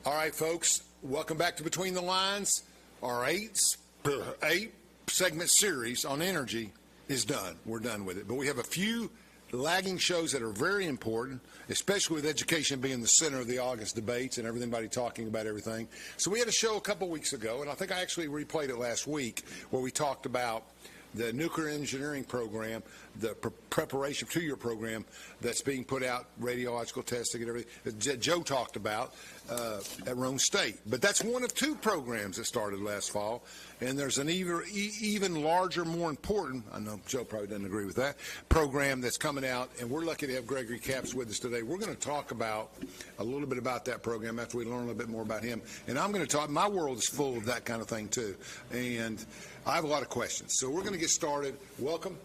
All right, folks, welcome back to Between the Lines. Our eight-segment series on energy is done. We're done with it. But we have a few lagging shows that are very important, especially with education being the center of the August debates and everybody talking about everything. So we had a show a couple weeks ago, and I think I actually replayed it last week, where we talked about the nuclear engineering program, the preparation two-year program that's being put out, radiological testing and everything, that Joe talked about at Roane State. But that's one of two programs that started last fall, and there's an even larger, more important, I know Joe probably doesn't agree with that, program that's coming out, and we're lucky to have Gregory Capps with us today. We're going to talk about a little bit about that program after we learn a little bit more about him. And I'm going to talk, my world is full of that kind of thing too. And I have a lot of questions. So we're going to get started. Welcome.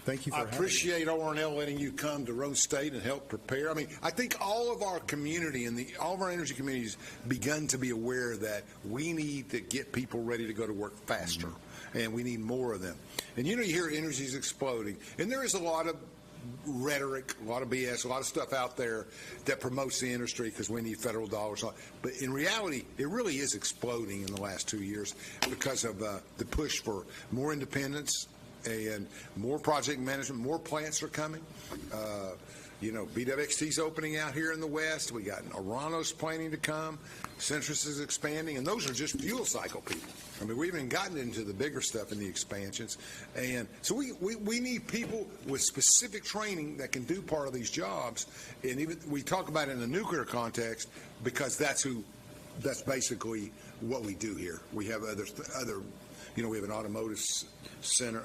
Thank you for having me. I appreciate R&L letting you come to Roane State and help prepare. I mean, I think all of our community and all of our energy communities begun to be aware that we need to get people ready to go to work faster, and we need more of them. And you know, you hear energy is exploding, and there is a lot of rhetoric, a lot of BS, a lot of stuff out there that promotes the industry because we need federal dollars. But in reality, it really is exploding in the last 2 years because of the push for more independence and more project management. More plants are coming. You know, BWXT's opening out here in the West. We got Orano's planning to come. Centrus is expanding, and those are just fuel cycle people. I mean, we haven't even gotten into the bigger stuff in the expansions. And so we need people with specific training that can do part of these jobs. And even we talk about it in the nuclear context because that's basically what we do here. We have other you know, we have an automotive center,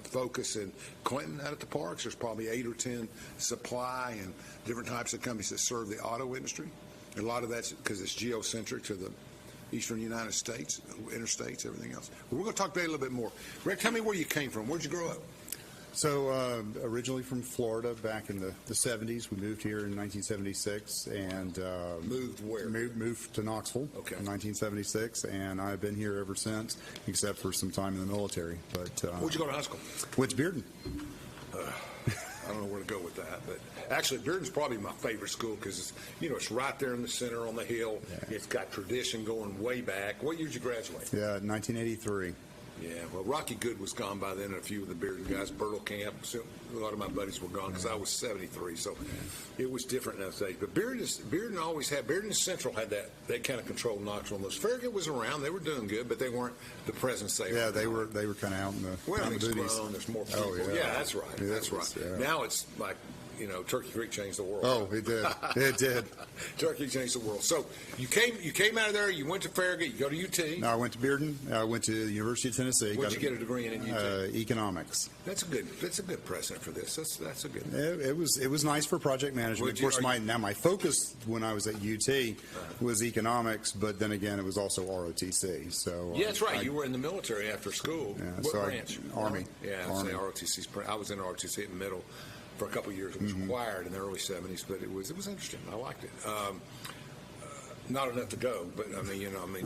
focus in Clinton out at the parks. There's probably 8 or 10 supply and different types of companies that serve the auto industry. And a lot of that's because it's geocentric to the eastern United States, interstates, everything else. But we're going to talk about it a little bit more. Rick, tell me where you came from. Where'd you grow up? So originally from Florida back in the 70s. We moved here in 1976 and moved where? Moved to Knoxville in 1976, and I've been here ever since, except for some time in the military. But where'd you go to high school? Went to Bearden. I don't know where to go with that, but actually Bearden's probably my favorite school because it's right there in the center on the hill. Yeah. It's got tradition going way back. What year did you graduate? Yeah, 1983. Yeah, well, Rocky Good was gone by then, and a few of the Bearden guys, Bertle Camp, a lot of my buddies were gone because I was 73, so it was different in those days. But Bearden always had, Bearden Central had that kind of control in Knoxville. And those Farragut was around, they were doing good, but they weren't the presence they were. Yeah, they were kind of out in the well, it's grown, there's more people. Oh, yeah. Yeah, that's right, that's right. Yeah. Now it's like, Turkey Creek changed the world. Oh, it did. It did. Turkey changed the world. So you came out of there. You went to Farragut. You go to UT. No, I went to Bearden. I went to the University of Tennessee. What did you get a degree in UT? Economics. That's a good precedent for this. That's a good. It was nice for project management. Of course, my focus when I was at UT was economics, but then again, it was also ROTC. So yeah, that's right. You were in the military after school. Yeah, what branch? Army. Yeah, Army. ROTC's. I was in ROTC in the middle for a couple of years. It was required in the early 70s, but it was interesting. I liked it. Not enough to go, but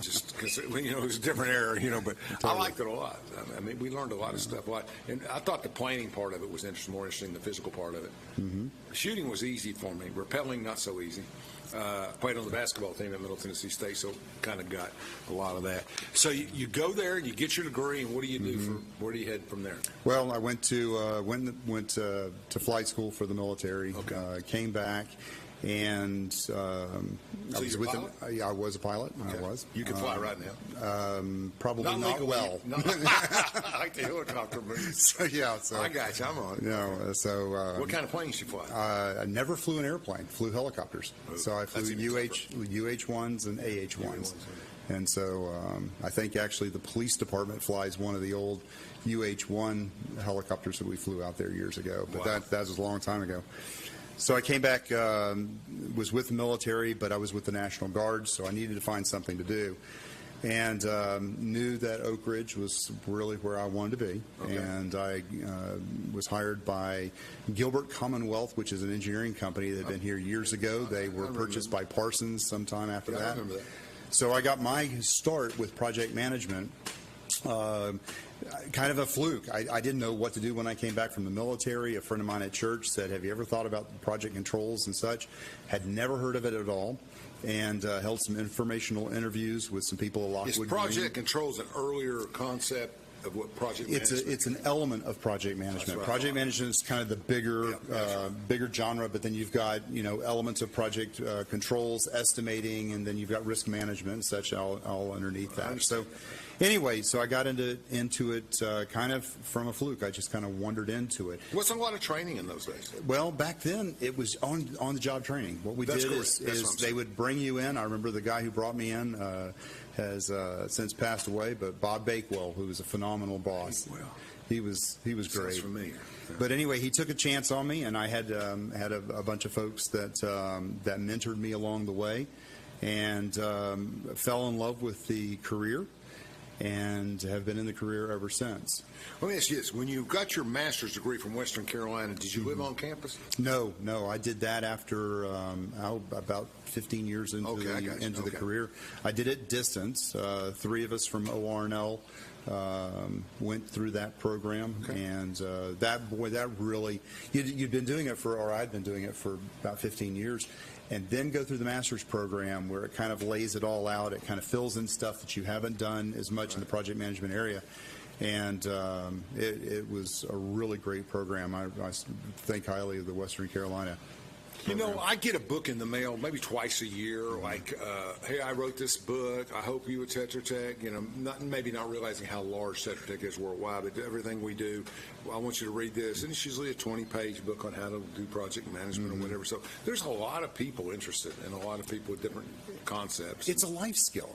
just because it was a different era, but totally. I liked it a lot. I mean, we learned a lot of stuff. And I thought the planning part of it was more interesting than the physical part of it. Shooting was easy for me. Rappelling, not so easy. Played on the basketball team at Middle Tennessee State, so kind of got a lot of that. So you go there and you get your degree, and what do you do? Where do you head from there? Well, I went to flight school for the military. Okay. Came back. And I was with him. I was a pilot. Okay. I was. You can fly right now. Probably not well. I like the helicopter movies. So I got you. I'm on it. No. So what kind of planes you fly? I never flew an airplane. Flew helicopters. So I flew UH-1s and AH-1s. And so I think actually the police department flies one of the old UH-1 helicopters that we flew out there years ago. But that was a long time ago. So I came back, was with the military, but I was with the National Guard, so I needed to find something to do. And knew that Oak Ridge was really where I wanted to be. Okay. And I was hired by Gilbert Commonwealth, which is an engineering company that had been here years ago. They were purchased by Parsons sometime after that. I remember that. So I got my start with project management kind of a fluke. I didn't know what to do when I came back from the military. A friend of mine at church said, have you ever thought about project controls and such? Had never heard of it at all, and held some informational interviews with some people at Lockwood. Is project controls an earlier concept of what project management? It's an element of project management. Project management is kind of the bigger genre, but then you've got elements of project controls, estimating, and then you've got risk management and such all underneath that. So anyway, I got into it kind of from a fluke. I just kind of wandered into it. Wasn't a lot of training in those days? Well, back then it was on the job training. What we did is they would bring you in. I remember the guy who brought me in has since passed away, but Bob Bakewell, who was a phenomenal boss. He was great. Sounds familiar. Yeah. But anyway, he took a chance on me, and I had a bunch of folks that mentored me along the way, and fell in love with the career, and have been in the career ever since. Let me ask you this. When you got your master's degree from Western Carolina, did you live on campus? No. I did that after about 15 years into the career. I did it distance. 3 of us from ORNL went through that program, and that really, you'd been doing it I'd been doing it for about 15 years. And then go through the master's program where it kind of lays it all out. It kind of fills in stuff that you haven't done as much in the project management area. And it was a really great program. I think highly of the Western Carolina program. I get a book in the mail maybe twice a year, like, hey, I wrote this book. I hope you would Tetra Tech. Maybe not realizing how large Tetra Tech is worldwide, but everything we do, I want you to read this. And it's usually a 20-page book on how to do project management or whatever. So there's a lot of people interested and a lot of people with different concepts. It's a life skill.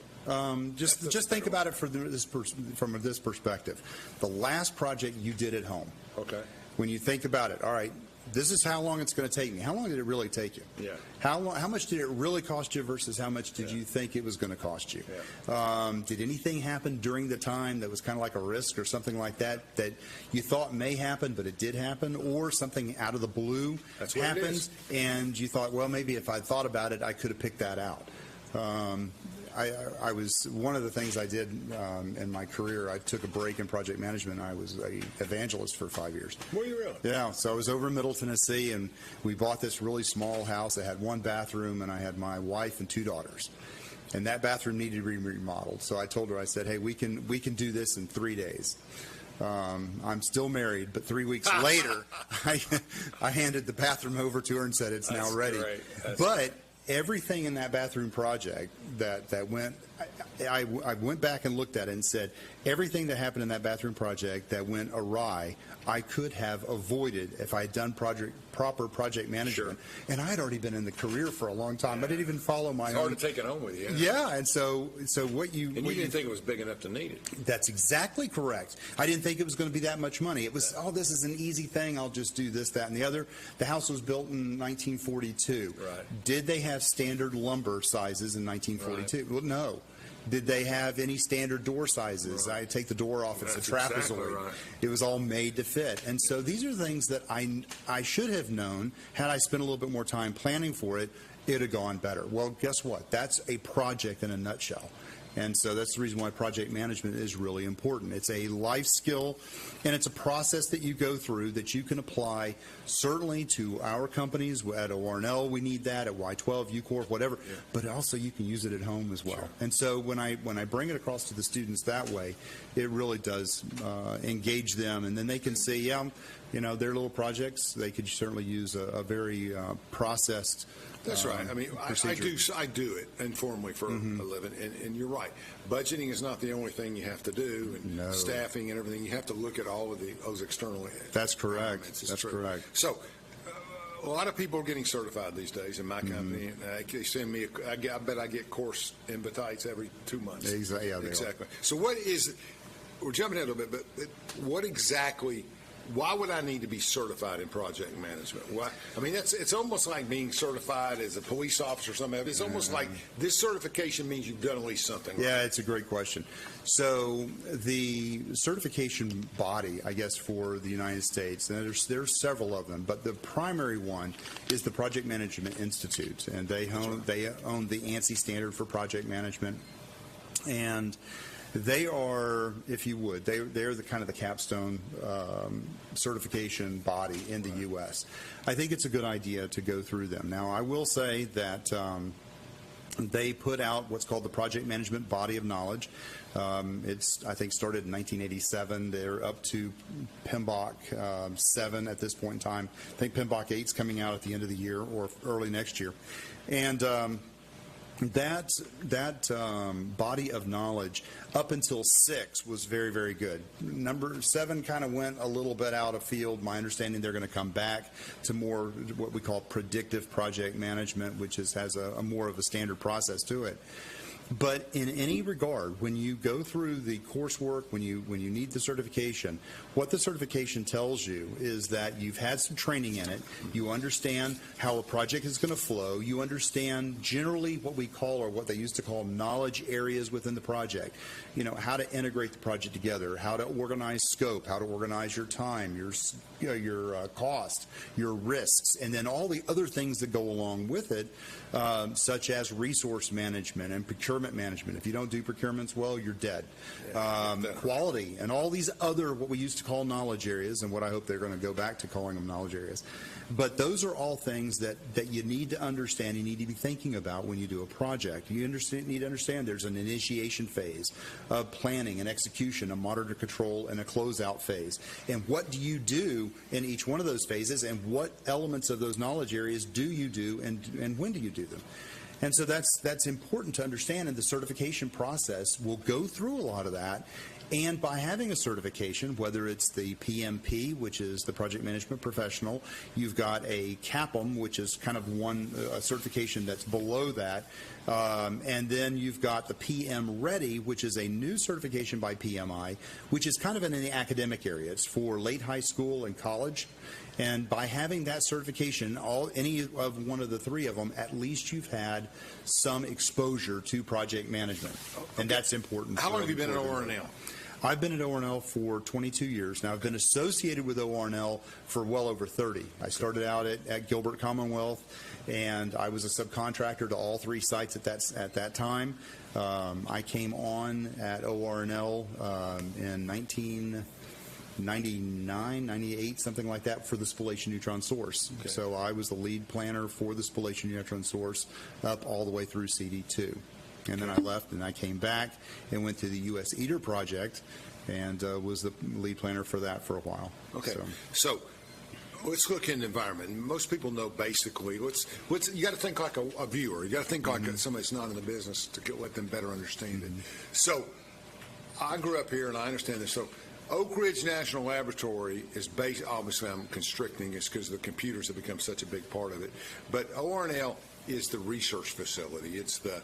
Just think about it from this perspective. The last project you did at home. Okay. When you think about it, all right, this is how long it's going to take me. How long did it really take you? Yeah. How much did it really cost you versus how much did you think it was going to cost you? Yeah. Did anything happen during the time that was kind of like a risk or something like that you thought may happen, but it did happen, or something out of the blue happened and you thought, well, maybe if I'd thought about it, I could have picked that out. I was one of the things I did in my career. I took a break in project management. I was an evangelist for 5 years. Were you really? Yeah. So I was over in Middle Tennessee, and we bought this really small house. It had 1 bathroom, and I had my wife and 2 daughters. And that bathroom needed to be remodeled. So I told her, I said, hey, we can do this in 3 days. I'm still married, but 3 weeks later, I handed the bathroom over to her and said it's now ready. But everything in that bathroom project that went, I went back and looked at it and said, everything that happened in that bathroom project that went awry, I could have avoided if I had done proper project management. Sure. And I had already been in the career for a long time. I didn't even follow my own. It's hard to take it home with you. Yeah, and so what you... And you didn't think it was big enough to need it. That's exactly correct. I didn't think it was going to be that much money. It was, this is an easy thing. I'll just do this, that, and the other. The house was built in 1942. Right. Did they have standard lumber sizes in 1942? Right. Well, no. Did they have any standard door sizes? Right. I take the door off, it's a trapezoid. Exactly right. It was all made to fit. And so these are things that I should have known. Had I spent a little bit more time planning for it, it would have gone better. Well, guess what? That's a project in a nutshell. And so that's the reason why project management is really important. It's a life skill, and it's a process that you go through that you can apply certainly to our companies. At ORNL, we need that, at Y12, UCorp, whatever, but also you can use it at home as well. Sure. And so when I bring it across to the students that way, it really does engage them, and then they can see, their little projects, they could certainly use a very processed That's right. I mean, I do it informally for a living, and you're right. Budgeting is not the only thing you have to do, and staffing and everything. You have to look at all of those external. That's correct. That's correct. So, a lot of people are getting certified these days in my company. They send me. I bet I get course invites every 2 months. Exactly. Yeah, exactly. So, what is? We're jumping ahead a little bit, but what exactly? Why would I need to be certified in project management? Why? I mean, it's almost like being certified as a police officer or something. It's almost like this certification means you've done at least something. Yeah, it's a great question. So the certification body, I guess, for the United States, and there's several of them, but the primary one is the Project Management Institute, and they own the ANSI standard for project management, and They are, if you would, they're the kind of the capstone certification body in the U.S. I think it's a good idea to go through them. Now, I will say that they put out what's called the Project Management Body of Knowledge. It's, I think, started in 1987. They're up to PMBOK 7 at this point in time. I think PMBOK 8 is coming out at the end of the year or early next year. And that body of knowledge up until 6 was very, very good. Number 7 kind of went a little bit out of field. My understanding they're going to come back to more what we call predictive project management, which has a more of a standard process to it. But in any regard, when you go through the coursework, when you need the certification, what the certification tells you is that you've had some training in it. You understand how a project is going to flow. You understand generally what we call, or what they used to call, knowledge areas within the project. You know, how to integrate the project together, how to organize scope, how to organize your time, your cost, your risks, and then all the other things that go along with it, such as resource management and procurement management. If you don't do procurements well, you're dead. Quality and all these other what we used to call knowledge areas, and what I hope they're going to go back to calling them knowledge areas. But those are all things that you need to understand, you need to be thinking about when you do a project. You need to understand there's an initiation phase, a planning and execution, a monitor control, and a closeout phase. And what do you do in each one of those phases, and what elements of those knowledge areas do you do, and when do you do them? And so that's important to understand, and the certification process will go through a lot of that. And by having a certification, whether it's the PMP, which is the Project Management Professional, you've got a CAPM, which is kind of a certification that's below that, and then you've got the PM Ready, which is a new certification by PMI, which is kind of in the academic area. It's for late high school and college. And by having that certification, any of one of the three of them, at least you've had some exposure to project management. Okay. And that's important. How long have you been at ORNL? I've been at ORNL for 22 years. Now, I've been associated with ORNL for well over 30. I started out at Gilbert Commonwealth, and I was a subcontractor to all 3 sites at that time. I came on at ORNL in 1999, 98, something like that, for the spallation neutron source. Okay. So I was the lead planner for the spallation neutron source up all the way through CD2. And then I left, and I came back and went to the U.S. ITER project, and was the lead planner for that for a while. Okay. So let's look in the environment. Most people know basically you got to think like a viewer. You got to think like somebody that's not in the business to let them better understand it. So I grew up here, and I understand this. So Oak Ridge National Laboratory is based, obviously I'm constricting this because the computers have become such a big part of it, but ORNL is the research facility. It's the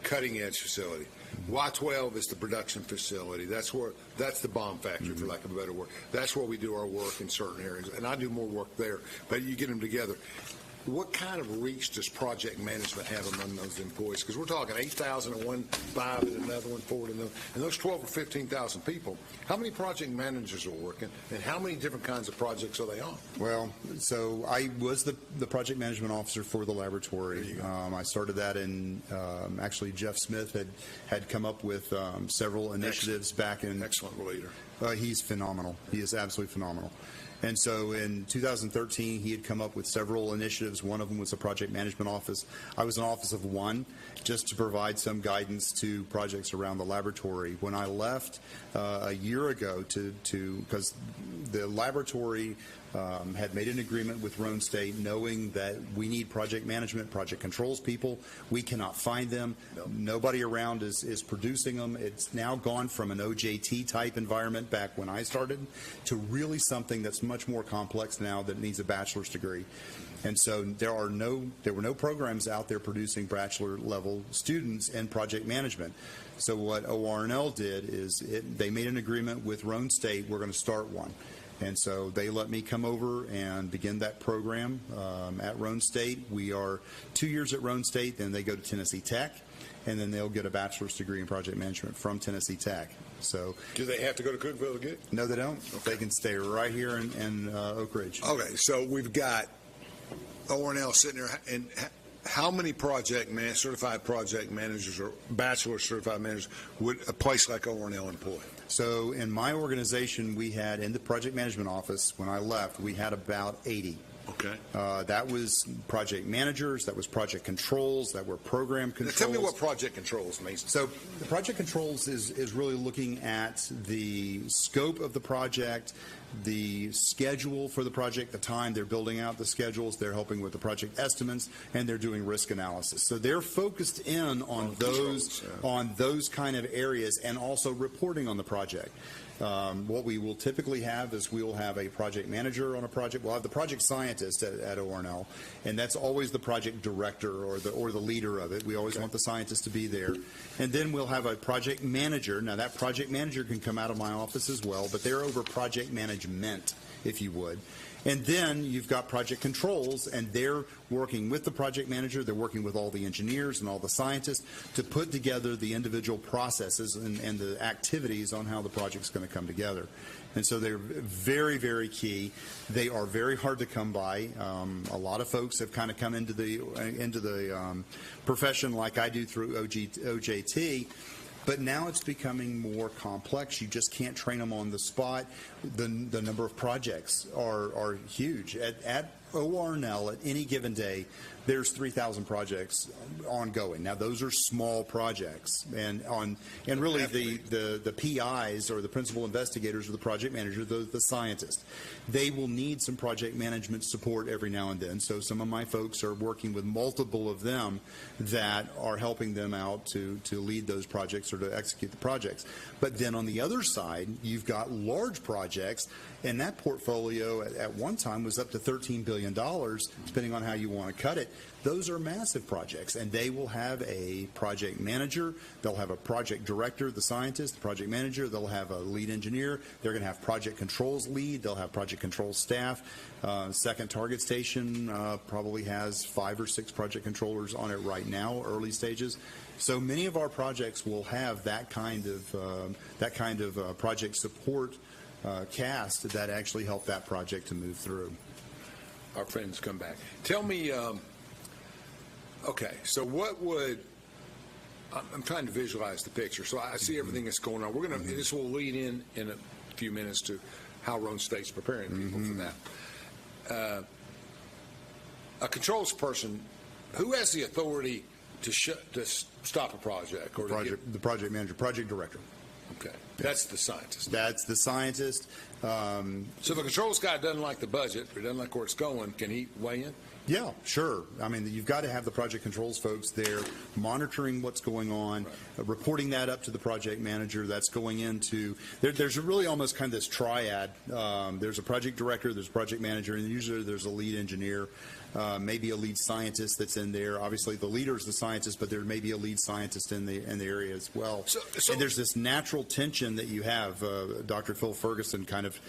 cutting edge facility. Y12 is the production facility. That's the bomb factory, for lack of a better word. That's where we do our work in certain areas, and I do more work there, but you get them together. What kind of reach does project management have among those employees? Because we're talking 8,000 at one, 5 at another one, 4 at another. And those 12 or 15,000 people, how many project managers are working, and how many different kinds of projects are they on? Well, so I was the project management officer for the laboratory. I started that in, actually Jeff Smith had come up with several initiatives back in. Excellent leader. He's phenomenal. He is absolutely phenomenal. And so in 2013, he had come up with several initiatives. One of them was a project management office. I was an office of one, just to provide some guidance to projects around the laboratory. When I left a year ago because the laboratory had made an agreement with Roane State, knowing that we need project management, project controls people. We cannot find them. No. Nobody around is producing them. It's now gone from an OJT type environment back when I started to really something that's much more complex now that needs a bachelor's degree. And so there were no programs out there producing bachelor level students in project management. So what ORNL did is they made an agreement with Roane State. We're going to start one. And so they let me come over and begin that program at Roane State. We are 2 years at Roane State, then they go to Tennessee Tech, and then they'll get a bachelor's degree in project management from Tennessee Tech. So, do they have to go to Cookeville to get it? No, they don't. Okay. They can stay right here in Oak Ridge. Okay, so we've got ORNL sitting there, and how many certified project managers or bachelor certified managers would a place like O&L employ? So in my organization, we had, in the project management office, when I left, we had about 80. Okay. That was project managers, that was project controls, that were program controls. Now tell me what project controls means. So the project controls is really looking at the scope of the project, the schedule for the project, the time they're building out the schedules, they're helping with the project estimates, and they're doing risk analysis. So they're focused in on those kind of areas, and also reporting on the project. What we will typically have is we will have a project manager on a project. We'll have the project scientist at O&L, and that's always the project director or the leader of it. We always want the scientist to be there. And then we'll have a project manager. Now, that project manager can come out of my office as well, but they're over project management, if you would. And then you've got project controls, and they're working with the project manager. They're working with all the engineers and all the scientists to put together the individual processes and the activities on how the project's going to come together. And so they're very, very key. They are very hard to come by. A lot of folks have kind of come into the profession like I do through OJT. But now it's becoming more complex. You just can't train them on the spot. The number of projects are huge. At O&L, at any given day, there's 3,000 projects ongoing. Now, those are small projects, and really the PIs or the principal investigators or the project manager, the scientists, they will need some project management support every now and then. So some of my folks are working with multiple of them that are helping them out to lead those projects or to execute the projects. But then on the other side, you've got large projects, and that portfolio at one time was up to $13 billion, depending on how you want to cut it. Those are massive projects, and they will have a project manager. They'll have a project director, the scientist, the project manager. They'll have a lead engineer. They're going to have project controls lead. They'll have project controls staff. Second Target Station probably has 5 or 6 project controllers on it right now, early stages. So many of our projects will have that kind of project support cast that actually help that project to move through. Our friends come back. Tell me, okay, so what would, I'm trying to visualize the picture. So I see everything that's going on. We're going to, this will lead in a few minutes to how Roane State's preparing people for that. A controls person, who has the authority to stop a project? Or the project manager, project director. Okay, that's the scientist. That's the scientist. So the controls guy doesn't like the budget, or doesn't like where it's going. Can he weigh in? Yeah, sure. I mean, you've got to have the project controls folks there monitoring what's going on, reporting that up to the project manager. That's going into there's really almost kind of this triad. There's a project director, there's a project manager, and usually there's a lead engineer, maybe a lead scientist that's in there. Obviously, the leader is the scientist, but there may be a lead scientist in the area as well. So and there's this natural tension that you have. Dr. Phil Ferguson kind of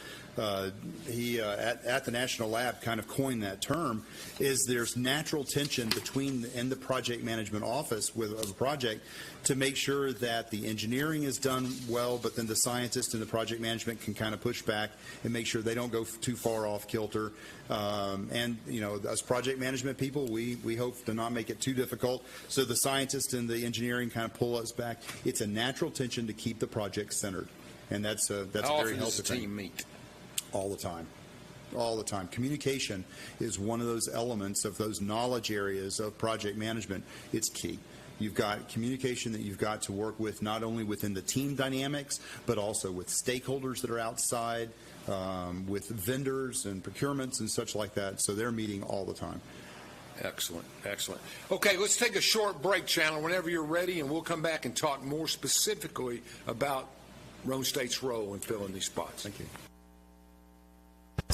he at the National Lab kind of coined that term. Is there's natural tension between in the project management office of a project to make sure that the engineering is done well, but then the scientist and the project management can kind of push back and make sure they don't go too far off kilter. And you know, as project management people, we hope to not make it too difficult. So the scientist and the engineering kind of pull us back. It's a natural tension to keep the project centered, and that's a very healthy thing. How often does the team meet? All the time. All the time. Communication is one of those elements of those knowledge areas of project management. It's key. You've got communication that you've got to work with not only within the team dynamics, but also with stakeholders that are outside, with vendors and procurements and such like that. So they're meeting all the time. Excellent, excellent. Okay, let's take a short break, Chandler, whenever you're ready, and we'll come back and talk more specifically about Roane State's role in filling these spots. Thank you.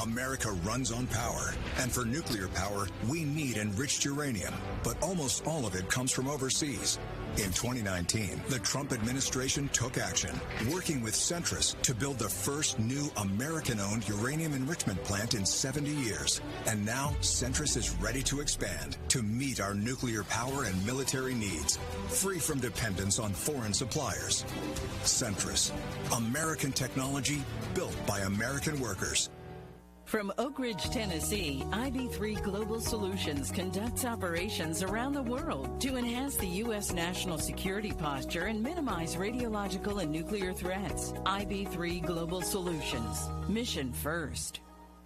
America runs on power, and for nuclear power, we need enriched uranium, but almost all of it comes from overseas. In 2019, the Trump administration took action, working with Centrus to build the first new American-owned uranium enrichment plant in 70 years. And now, Centrus is ready to expand to meet our nuclear power and military needs, free from dependence on foreign suppliers. Centrus, American technology built by American workers. From Oak Ridge, Tennessee, IB3 Global Solutions conducts operations around the world to enhance the U.S. national security posture and minimize radiological and nuclear threats. IB3 Global Solutions. Mission first.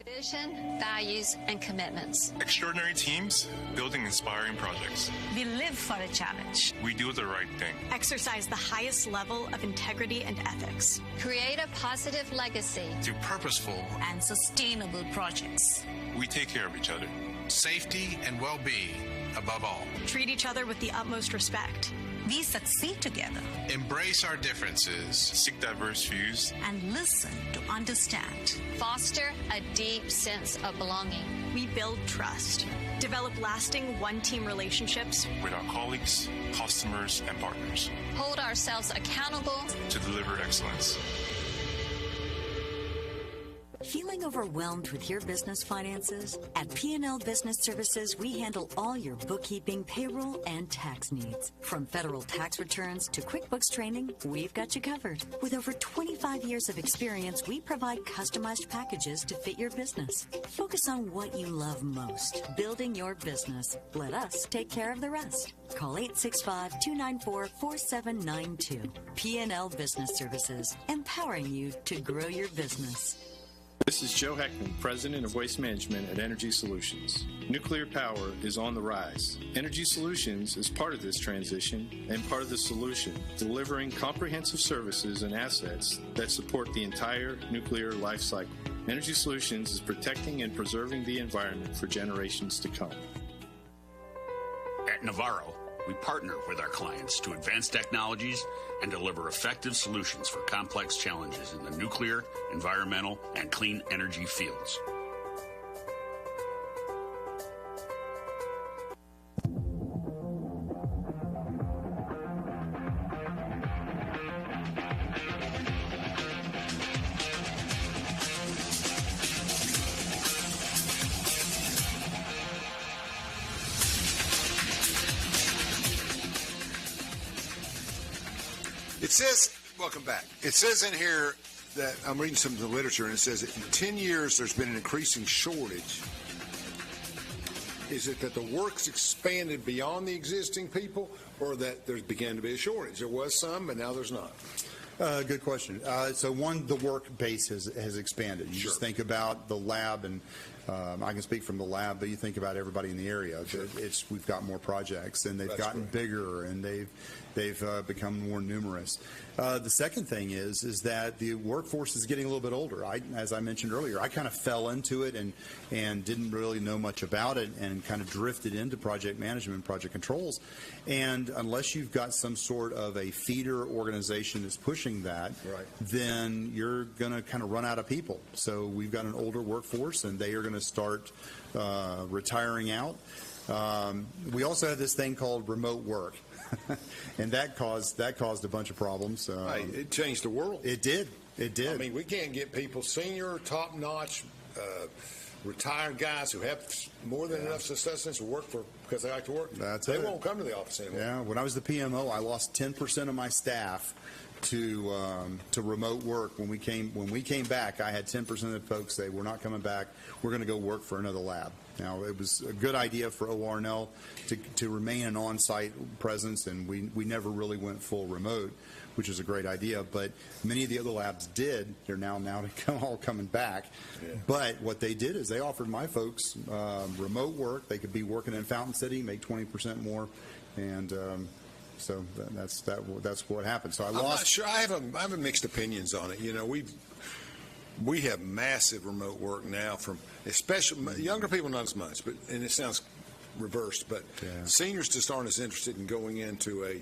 Vision, values, and commitments. Extraordinary teams building inspiring projects. We live for the challenge. We do the right thing. Exercise the highest level of integrity and ethics. Create a positive legacy. Do purposeful and sustainable projects. We take care of each other. Safety and well-being above all. Treat each other with the utmost respect. We succeed together. Embrace our differences. Seek diverse views. And listen to understand. Foster a deep sense of belonging. We build trust. Develop lasting one-team relationships. With our colleagues, customers, and partners. Hold ourselves accountable. To deliver excellence. Feeling overwhelmed with your business finances? At P&L Business Services, we handle all your bookkeeping, payroll, and tax needs. From federal tax returns to QuickBooks training, we've got you covered. With over 25 years of experience, we provide customized packages to fit your business. Focus on what you love most, building your business. Let us take care of the rest. Call 865-294-4792. P&L Business Services, empowering you to grow your business. This is Joe Heckman, President of Waste Management at Energy Solutions. Nuclear power is on the rise. Energy Solutions is part of this transition and part of the solution, delivering comprehensive services and assets that support the entire nuclear life cycle. Energy Solutions is protecting and preserving the environment for generations to come. At Navarro, we partner with our clients to advance technologies and deliver effective solutions for complex challenges in the nuclear, environmental, and clean energy fields. It says, welcome back. It says in here that I'm reading some of the literature, and it says that in 10 years there's been an increasing shortage. Is it that the work's expanded beyond the existing people, or that there's began to be a shortage? There was some, but now there's not. Good question. So one, the work base has expanded. You just think about the lab, and I can speak from the lab, but you think about everybody in the area. Sure. We've got more projects, and they've gotten bigger, and they've become more numerous. The second thing is that the workforce is getting a little bit older. As I mentioned earlier, I kind of fell into it and didn't really know much about it, and kind of drifted into project management, project controls. And unless you've got some sort of a feeder organization that's pushing that, then you're going to kind of run out of people. So we've got an older workforce, and they are going to start retiring out. We also have this thing called remote work. And that caused a bunch of problems. It changed the world. It did. I mean, we can't get people, senior, top-notch, retired guys who have more than enough sustenance to work for because they like to work. They won't come to the office anymore. Yeah. When I was the PMO, I lost 10% of my staff to remote work. When we came back, I had 10% of the folks say, "We're not coming back. We're going to go work for another lab." Now, it was a good idea for ORNL to remain an on-site presence, and we never really went full remote, which is a great idea. But many of the other labs did. They're now all coming back. Yeah. But what they did is they offered my folks remote work. They could be working in Fountain City, make 20% more, and so that's what happened. So I'm not sure. I have mixed opinions on it. You know, we have massive remote work now from especially younger people, not as much, but and it sounds reversed, but seniors just aren't as interested in going into a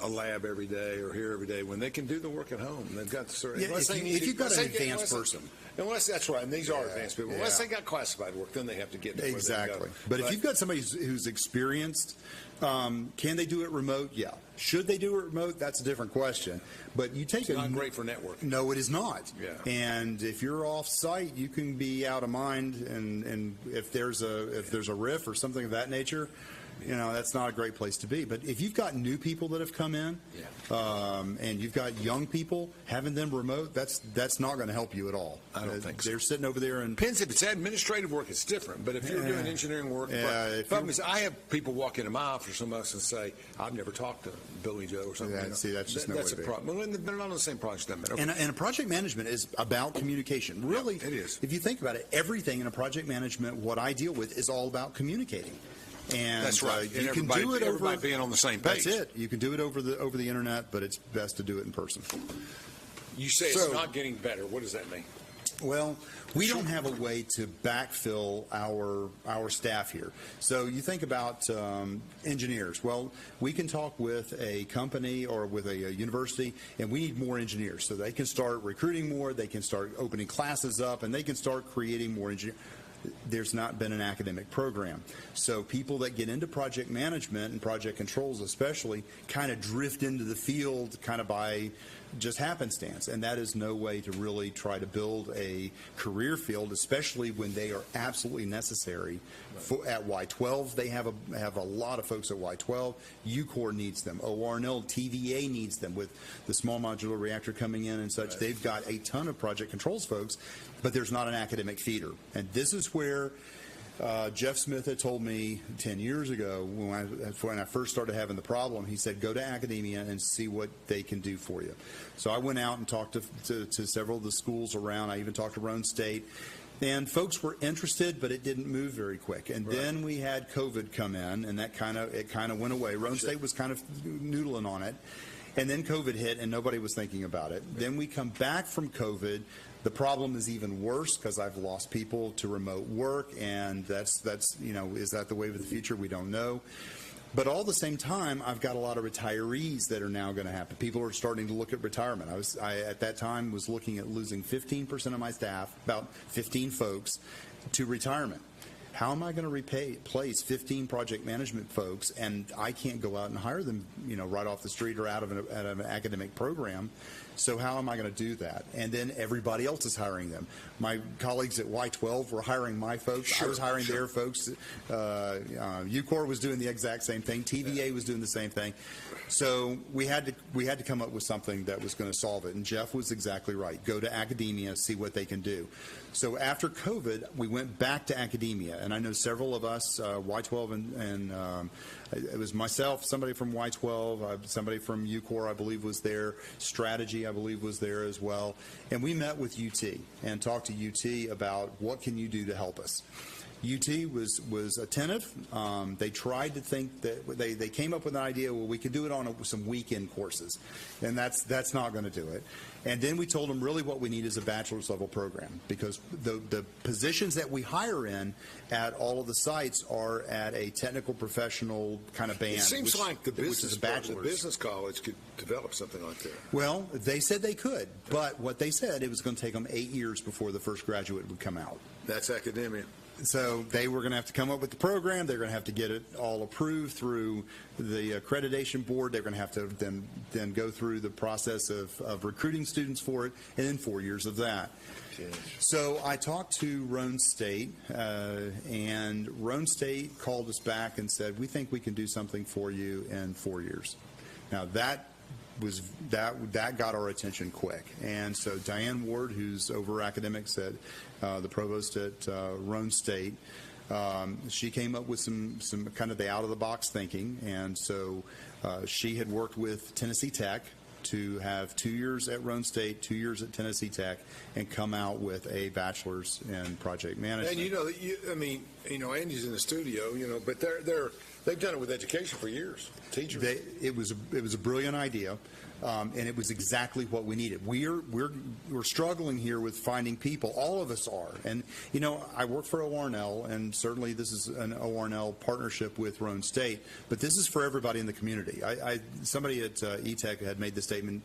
lab every day or here every day when they can do the work at home. They've got if you've got an advanced person. Unless that's right, and these are advanced people. Unless they got classified work, then they have to get to exactly. But if you've got somebody who's experienced, can they do it remote? Yeah. Should they do it remote? That's a different question. But you take it's not great for networking. No, it is not. Yeah. And if you're off site, you can be out of mind. And if there's a riff or something of that nature, That's not a great place to be. But if you've got new people that have come in, and you've got young people, having them remote, that's not going to help you at all. I don't think so. They're sitting over there and depends if it's administrative work, it's different. But if you're doing engineering work, I have people walk into my office or some of us and say, "I've never talked to Billy Joe or something." See, that's just no that's way a problem. Well, they're not on the same project. Okay. And project management is about communication. Really, it is. If you think about it, everything in a project management, what I deal with, is all about communicating. And that's right. You can do it over being on the same page. That's it. You can do it over the internet, but it's best to do it in person. You say it's not getting better. What does that mean? Well, we don't have a way to backfill our staff here. So you think about engineers. Well, we can talk with a company or with a university, and we need more engineers. So they can start recruiting more, they can start opening classes up, and they can start creating more engineers. There's not been an academic program. So people that get into project management and project controls especially kind of drift into the field kind of by just happenstance, and that is no way to really try to build a career field, especially when they are absolutely necessary. At Y12, they have a lot of folks at Y12. UCOR needs them. ORNL, TVA needs them. With the small modular reactor coming in and such, they've got a ton of project controls folks, but there's not an academic feeder. And this is where Jeff Smith had told me 10 years ago when I first started having the problem. He said, go to academia and see what they can do for you. So I went out and talked to several of the schools around. I even talked to Roane State. And folks were interested, but it didn't move very quick. And then we had COVID come in, and it kind of went away. Roane State was kind of noodling on it. And then COVID hit, and nobody was thinking about it. Then we come back from COVID. The problem is even worse because I've lost people to remote work, and that's is that the wave of the future? We don't know. But all at the same time, I've got a lot of retirees that are now going to happen. People are starting to look at retirement. I at that time was looking at losing 15% of my staff, about 15 folks, to retirement. How am I going to replace 15 project management folks, and I can't go out and hire them, right off the street or out of an academic program? So how am I going to do that? And then everybody else is hiring them. My colleagues at Y12 were hiring my folks. I was hiring their folks. UCOR was doing the exact same thing. TVA was doing the same thing. So we had to come up with something that was going to solve it. And Jeff was exactly right. Go to academia, see what they can do. So after COVID, we went back to academia. And I know several of us, Y12 and it was myself, somebody from Y12, somebody from UCOR, I believe, was there. Strategy, I believe, was there as well. And we met with UT and talked to UT about what can you do to help us. UT was attentive. They tried to think that they came up with an idea. Well, we could do it on some weekend courses, and that's not going to do it. And then we told them really what we need is a bachelor's level program, because the positions that we hire in at all of the sites are at a technical professional kind of band. It seems like the business college could develop something like that. Well, they said they could, but what they said, it was going to take them 8 years before the first graduate would come out. That's academia. So they were going to have to come up with the program. They're going to have to get it all approved through the accreditation board. They're going to have to then go through the process of recruiting students for it, and then 4 years of that. So I talked to Roane State, and Roane State called us back and said, we think we can do something for you in 4 years. Now that got our attention quick. And so Diane Ward, who's over academics at the provost at Roane State, she came up with some kind of the out-of-the-box thinking. And so she had worked with Tennessee Tech to have 2 years at Roane State, 2 years at Tennessee Tech, and come out with a bachelor's in project management. And Andy's in the studio, but they've done it with education for years. Teachers. It was a brilliant idea, and it was exactly what we needed. We're struggling here with finding people. All of us are. And I work for ORNL, and certainly this is an ORNL partnership with Roane State, but this is for everybody in the community. Somebody at ETech had made the statement,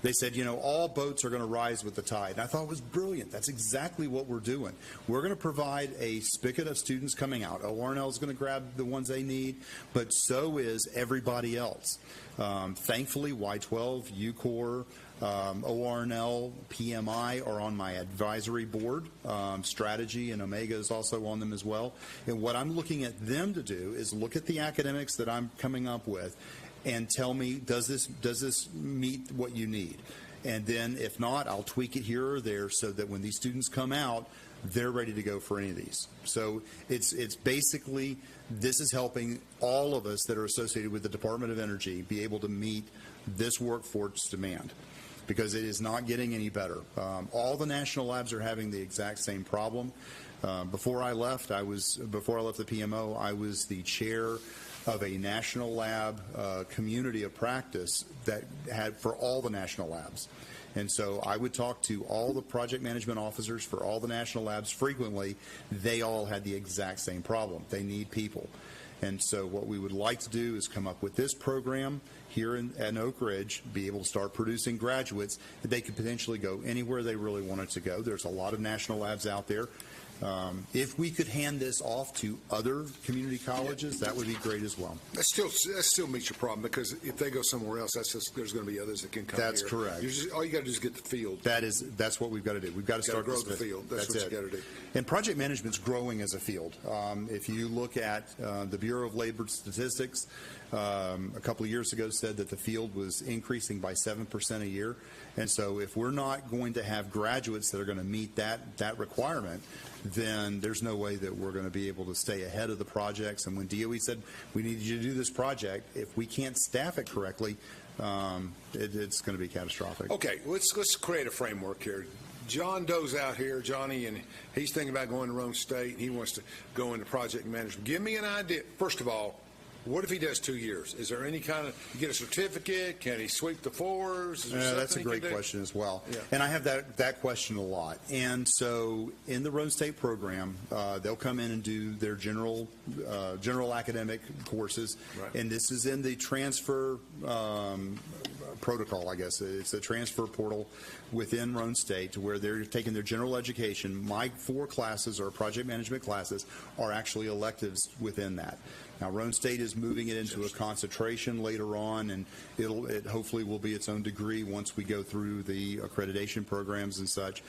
they said, all boats are going to rise with the tide. And I thought it was brilliant. That's exactly what we're doing. We're going to provide a spigot of students coming out. ORNL is going to grab the ones they need, but so is everybody else. Thankfully, Y12, UCOR, ORNL, PMI are on my advisory board. Strategy and Omega is also on them as well. And what I'm looking at them to do is look at the academics that I'm coming up with and tell me, does this meet what you need? And then if not, I'll tweak it here or there so that when these students come out, they're ready to go for any of these. So it's basically, this is helping all of us that are associated with the Department of Energy be able to meet this workforce demand, because it is not getting any better. All the national labs are having the exact same problem. Before I left the PMO, I was the chair of a national lab community of practice that had for all the national labs. And so I would talk to all the project management officers for all the national labs frequently. They all had the exact same problem. They need people. And so what we would like to do is come up with this program here at Oak Ridge, be able to start producing graduates that they could potentially go anywhere they really wanted to go. There's a lot of national labs out there. If we could hand this off to other community colleges, that would be great as well. That still meets your problem, because if they go somewhere else, there's going to be others that can come. That's here. correct. All you got to do is get the field. That's what we've got to do. We've got to start grow the field. That's what you got to do. And project management's growing as a field. If you look at the Bureau of Labor Statistics, a couple of years ago said that the field was increasing by 7% a year. And so if we're not going to have graduates that are going to meet that requirement, then there's no way that we're going to be able to stay ahead of the projects. And when DOE said, we need you to do this project, if we can't staff it correctly, it's going to be catastrophic. Okay, let's create a framework here. John Doe's out here, Johnny, and he's thinking about going to Roane State, and he wants to go into project management. Give me an idea. First of all, what if he does 2 years? Is there any kind of, you get a certificate? Can he sweep the floors? That's a great question as well. Yeah. And I have that question a lot. And so in the Roane State program, they'll come in and do their general academic courses. Right. And this is in the transfer protocol, I guess. It's a transfer portal within Roane State to where they're taking their general education. My 4 classes, or project management classes, are actually electives within that. Now, Roane State is moving it into a concentration later on, and it hopefully will be its own degree once we go through the accreditation programs and such.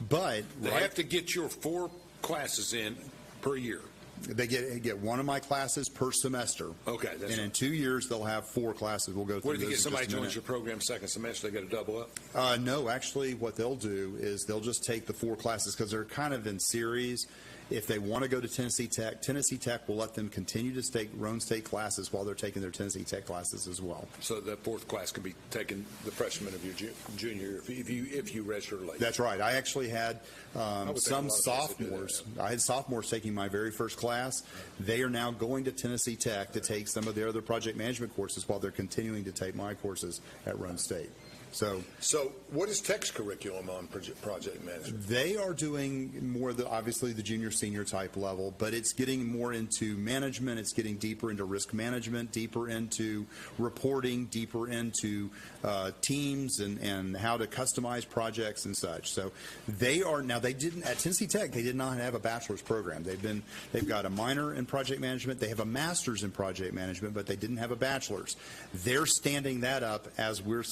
But they have to get your 4 classes in per year. They get one of my classes per semester. Okay. And in 2 years, they'll have 4 classes. We'll go through. What if you get somebody joins your program second semester, they got to double up? No, actually, what they'll do is they'll just take the 4 classes because they're kind of in series. If they want to go to Tennessee Tech will let them continue to take Roane State classes while they're taking their Tennessee Tech classes as well. So the 4th class can be taken the freshman of your junior if you register late. That's right. I actually had some sophomores. I had sophomores taking my very first class. They are now going to Tennessee Tech to take some of their other project management courses while they're continuing to take my courses at Roane State. So what is Tech's curriculum on project management? They are doing more obviously the junior senior type level, but it's getting more into management. It's getting deeper into risk management, deeper into reporting, deeper into teams and how to customize projects and such. So they didn't at Tennessee Tech. They did not have a bachelor's program. They've got a minor in project management. They have a master's in project management, but they didn't have a bachelor's. They're standing that up as we've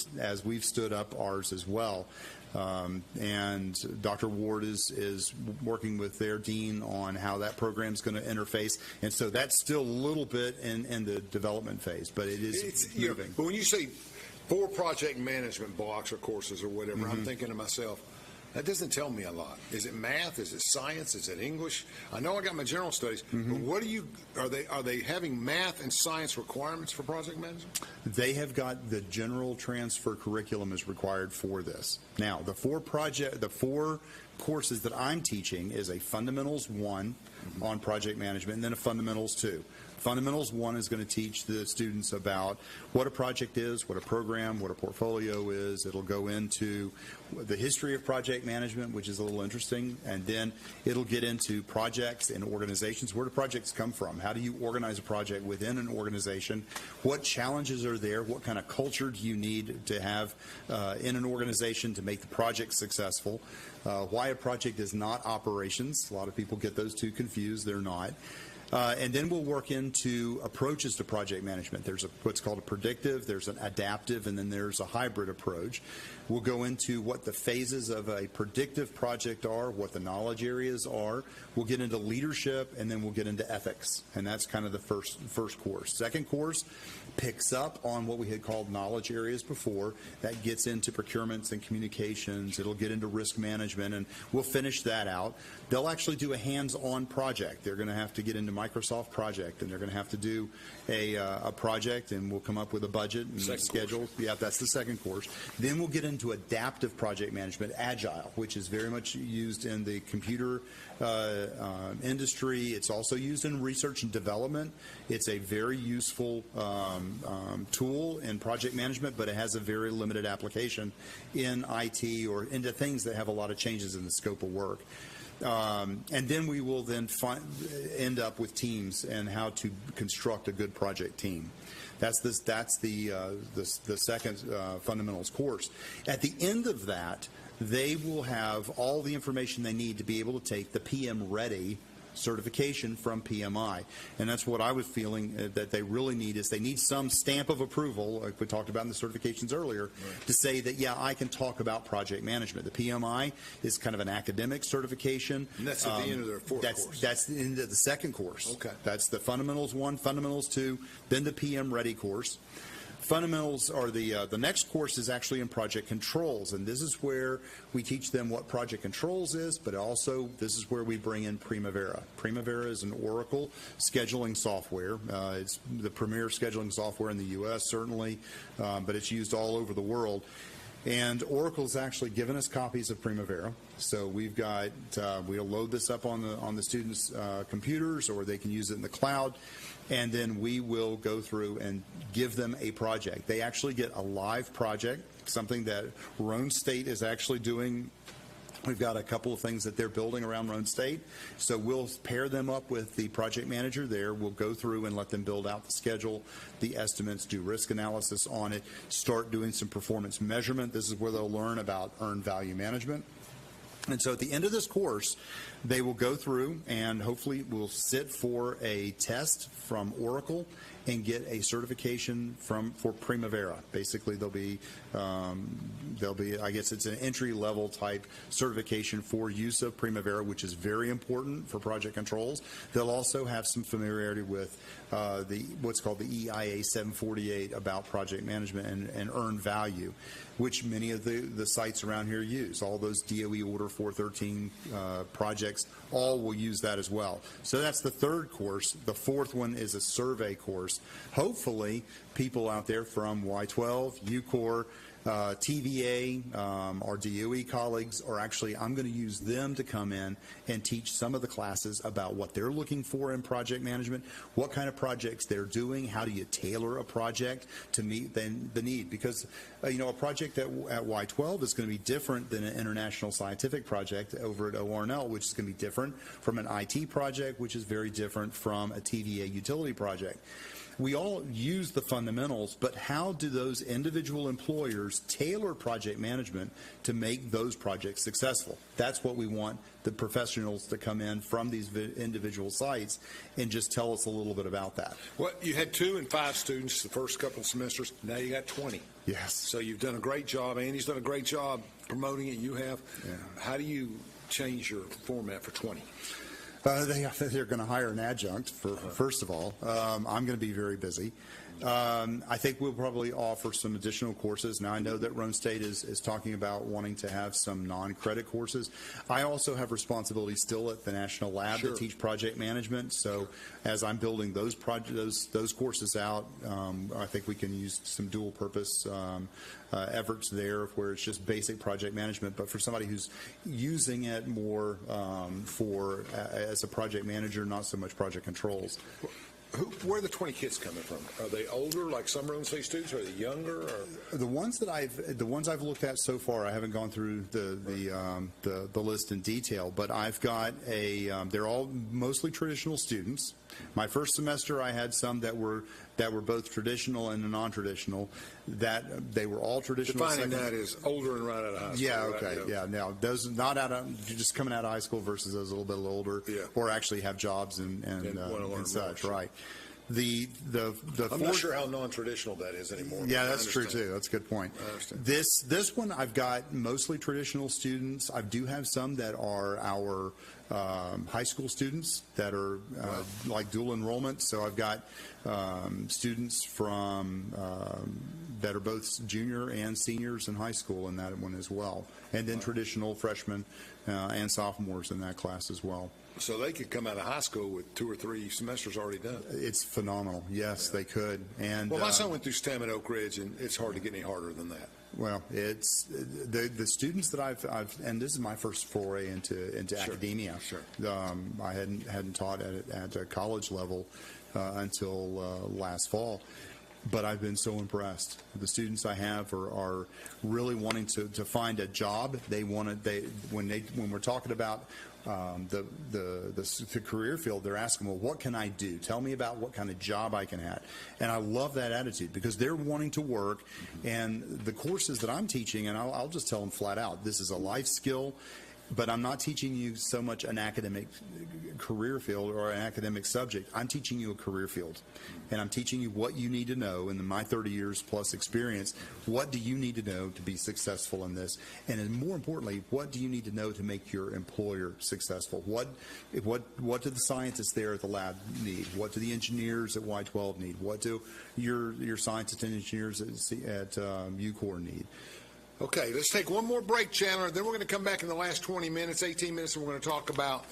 stood up ours as well. And Dr. Ward is working with their dean on how that program is going to interface. And so that's still a little bit in the development phase, but it's moving. But when you say 4 project management blocks or courses or whatever, I'm thinking to myself, that doesn't tell me a lot. Is it math? Is it science? Is it English? I know I got my general studies, but what are they having math and science requirements for project management? They have got the general transfer curriculum is required for this. Now, the 4 courses that I'm teaching is a Fundamentals 1 on project management, and then a Fundamentals 2. Fundamentals 1 is going to teach the students about what a project is, what a program, what a portfolio is. It'll go into the history of project management, which is a little interesting, and then it'll get into projects and organizations. Where do projects come from? How do you organize a project within an organization? What challenges are there? What kind of culture do you need to have in an organization to make the project successful? Why a project is not operations. A lot of people get those two confused. They're not. And then we'll work into approaches to project management. There's what's called a predictive, there's an adaptive, and then there's a hybrid approach. We'll go into what the phases of a predictive project are, what the knowledge areas are. We'll get into leadership, and then we'll get into ethics. And that's kind of the first course. Second course picks up on what we had called knowledge areas before. That gets into procurements and communications. It'll get into risk management, and we'll finish that out. They'll actually do a hands-on project. They're going to have to get into Microsoft Project, and they're going to have to do a project, and we'll come up with a budget and schedule. Yeah, that's the second course. Then we'll get into adaptive project management, Agile, which is very much used in the computer industry. It's also used in research and development. It's a very useful tool in project management, but it has a very limited application in IT or into things that have a lot of changes in the scope of work. And then we will then end up with teams and how to construct a good project team. That's the second fundamentals course. At the end of that, they will have all the information they need to be able to take the PM Ready certification from PMI. And that's what I was feeling that they really need is they need some stamp of approval, like we talked about in the certifications earlier, to say that, yeah, I can talk about project management. The PMI is kind of an academic certification. And that's at the end of their fourth course. That's the end of the second course. Okay. That's the Fundamentals 1, Fundamentals 2, then the PM Ready course. Fundamentals are the next course is actually in project controls, and this is where we teach them what project controls is, but also this is where we bring in Primavera. Primavera is an Oracle scheduling software. It's the premier scheduling software in the U.S., certainly, but it's used all over the world. And Oracle's actually given us copies of Primavera, so we've got we'll load this up on the students' computers, or they can use it in the cloud. And then we will go through and give them a project. They actually get a live project, something that Roane State is actually doing. We've got a couple of things that they're building around Roane State. So we'll pair them up with the project manager there. We'll go through and let them build out the schedule, the estimates, do risk analysis on it, start doing some performance measurement. This is where they'll learn about earned value management. And so at the end of this course, they will go through and hopefully will sit for a test from Oracle and get a certification for Primavera. Basically, they'll be I guess it's an entry-level type certification for use of Primavera, which is very important for project controls. They'll also have some familiarity with what's called the EIA 748 about project management and earned value, which many of the sites around here use. All those DOE Order 413 projects all will use that as well. So that's the third course. The fourth one is a survey course. Hopefully, people out there from Y12, UCOR, TVA, our DOE colleagues are actually, I'm going to use them to come in and teach some of the classes about what they're looking for in project management, what kind of projects they're doing, how do you tailor a project to meet the need. Because, a project at Y12 is going to be different than an international scientific project over at ORNL, which is going to be different from an IT project, which is very different from a TVA utility project. We all use the fundamentals, but how do those individual employers tailor project management to make those projects successful? That's what we want the professionals to come in from these individual sites and just tell us a little bit about that. Well, you had 2 and 5 students the first couple of semesters. Now you got 20. Yes. So you've done a great job. Andy's done a great job promoting it. You have. Yeah. How do you change your format for 20? They're going to hire an adjunct, first of all. I'm going to be very busy. I think we'll probably offer some additional courses. Now, I know that Roane State is talking about wanting to have some non-credit courses. I also have responsibility still at the National Lab to teach project management. So as I'm building those courses out, I think we can use some dual purpose efforts there where it's just basic project management. But for somebody who's using it more as a project manager, not so much project controls. Where are the 20 kids coming from? Are they older, like some Roane State students? Or are they younger? Or? The ones I've looked at so far, I haven't gone through the list in detail, but I've got they're all mostly traditional students. My first semester, I had some that were both traditional and non-traditional. That they were all traditional. Defining that is older and right out of high school. Yeah, okay, right? Yeah. Now those not just coming out of high school versus those a little bit older, or actually have jobs and such, right? I'm not sure how non-traditional that is anymore. Yeah, that's true too. That's a good point. This one I've got mostly traditional students. I do have some that are our high school students that are like dual enrollment. So I've got students from that are both junior and seniors in high school in that one as well, and then traditional freshmen and sophomores in that class as well. So they could come out of high school with 2 or 3 semesters already done. It's phenomenal. Yes, they could. And my son went through STEM at Oak Ridge, and it's hard to get any harder than that. Well, it's the students that I've and this is my first foray into academia. Sure. I hadn't taught at a college level until last fall. But I've been so impressed. The students I have are really wanting to find a job. When we're talking about the career field, they're asking, well, what can I do? Tell me about what kind of job I can have. And I love that attitude because they're wanting to work. And the courses that I'm teaching, and I'll just tell them flat out, this is a life skill. But I'm not teaching you so much an academic career field or an academic subject. I'm teaching you a career field. And I'm teaching you what you need to know in my 30 years plus experience. What do you need to know to be successful in this? And more importantly, what do you need to know to make your employer successful? What do the scientists there at the lab need? What do the engineers at Y12 need? What do your scientists and engineers at UCOR need? Okay, let's take one more break, Chandler. Then we're going to come back in the last 18 minutes, and we're going to talk about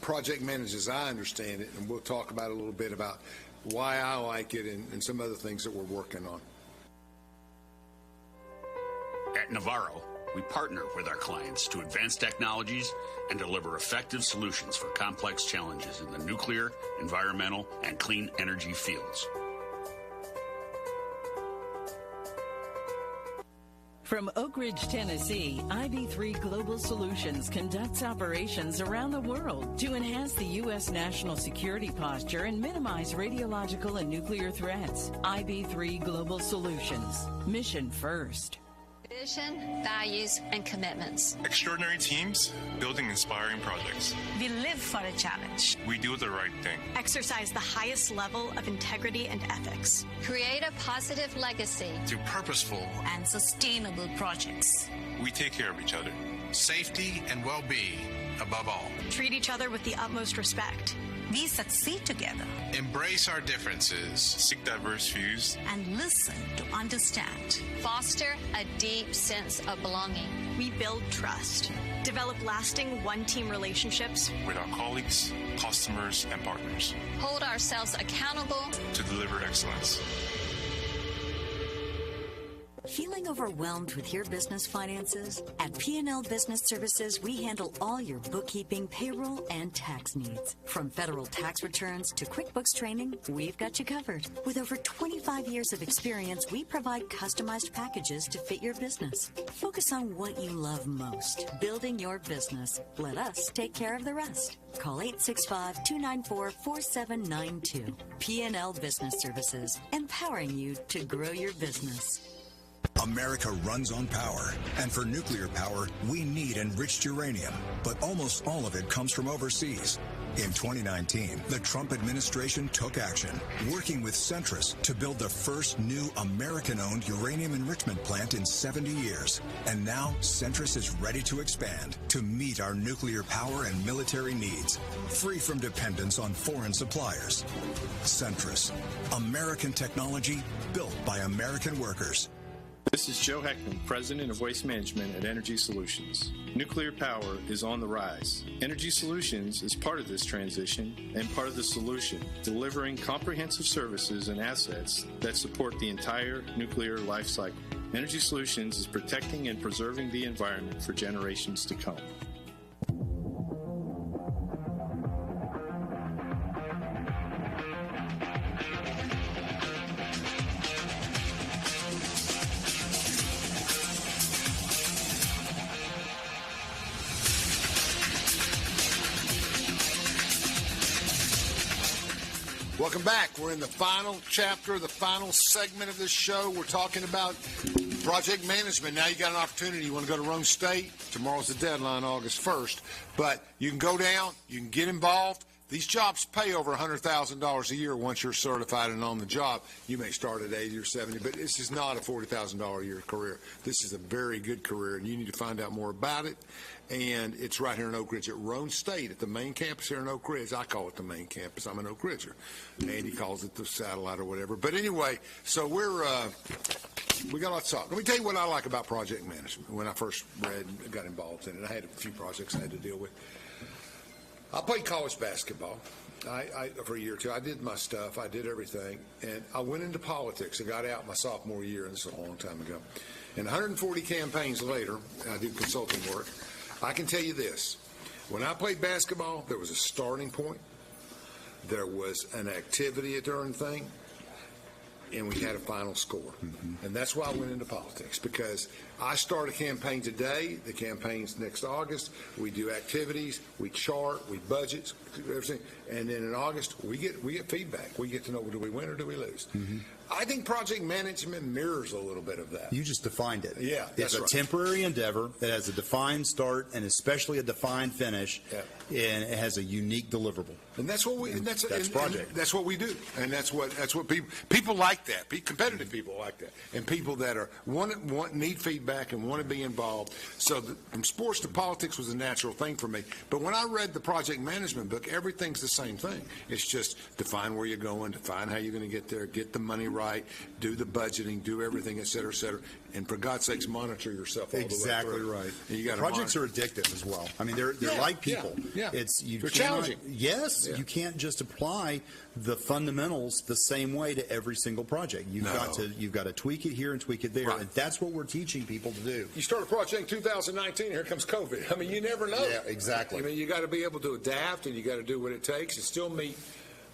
project management as I understand it, and we'll talk about a little bit about why I like it and some other things that we're working on. At Navarro, we partner with our clients to advance technologies and deliver effective solutions for complex challenges in the nuclear, environmental, and clean energy fields. From Oak Ridge, Tennessee, IB3 Global Solutions conducts operations around the world to enhance the U.S. national security posture and minimize radiological and nuclear threats. IB3 Global Solutions. Mission first. Vision, values, and commitments. Extraordinary teams building inspiring projects. We live for a challenge. We do the right thing. Exercise the highest level of integrity and ethics. Create a positive legacy. Through purposeful and sustainable projects. We take care of each other. Safety and well-being above all. Treat each other with the utmost respect. We succeed together. Embrace our differences. Seek diverse views. And listen to understand. Foster a deep sense of belonging. We build trust. Develop lasting one-team relationships. With our colleagues, customers, and partners. Hold ourselves accountable. To deliver excellence. Feeling overwhelmed with your business finances? At P&L Business Services, we handle all your bookkeeping, payroll, and tax needs. From federal tax returns to QuickBooks training, we've got you covered. With over 25 years of experience, we provide customized packages to fit your business. Focus on what you love most, building your business. Let us take care of the rest. Call 865-294-4792. P&L Business Services, empowering you to grow your business. America runs on power, and for nuclear power, we need enriched uranium, but almost all of it comes from overseas. In 2019, the Trump administration took action, working with Centrus to build the first new American-owned uranium enrichment plant in 70 years. And now, Centrus is ready to expand to meet our nuclear power and military needs, free from dependence on foreign suppliers. Centrus, American technology built by American workers. This is Joe Heckman, President of Waste Management at Energy Solutions. Nuclear power is on the rise. Energy Solutions is part of this transition and part of the solution, delivering comprehensive services and assets that support the entire nuclear life cycle. Energy Solutions is protecting and preserving the environment for generations to come. Welcome back. We're in the final chapter, the final segment of this show. We're talking about project management. Now you got an opportunity. You want to go to Roane State? Tomorrow's the deadline, August 1st. But you can go down. You can get involved. These jobs pay over $100,000 a year once you're certified and on the job. You may start at 80 or 70, but this is not a $40,000 a year career. This is a very good career, and you need to find out more about it. And it's right here in Oak Ridge at Roane State at the main campus here in Oak Ridge. I call it the main campus. I'm an Oak Ridger. Andy calls it the satellite or whatever. But anyway, so we got a lot to talk. Let me tell you what I like about project management when I first read and got involved in it. I had a few projects I had to deal with. I played college basketball for a year or two. I did my stuff. I did everything. And I went into politics. I got out my sophomore year, and this is a long time ago. And 140 campaigns later, I do consulting work. I can tell you this. When I played basketball, there was a starting point. There was an activity during the thing. And we had a final score. Mm-hmm. And that's why I went into politics, because I start a campaign today, the campaign's next August, we do activities, we chart, we budget, everything, and then in August, we get feedback. We get to know, do we win or do we lose? Mm-hmm. I think project management mirrors a little bit of that. You just defined it. Yeah, it's a temporary endeavor that has a defined start and especially a defined finish, and it has a unique deliverable. And that's what we. And that's project. And that's what we do, and that's what people like that. Competitive people like that, and people that are need feedback and want to be involved. So from sports to politics was a natural thing for me. But when I read the project management book, everything's the same thing. It's just define where you're going, define how you're going to get there, get the money right, do the budgeting, do everything, et cetera, and for God's sakes, monitor yourself all the way through. Exactly right. And you projects are addictive as well. I mean, they're like people. Yeah. They're challenging. Yes. Yeah. You can't just apply the fundamentals the same way to every single project. You've got to tweak it here and tweak it there, and that's what we're teaching people to do. You start a project in 2019, here comes COVID. I mean, you never know. Yeah, exactly. I mean, you got to be able to adapt, and you got to do what it takes and still meet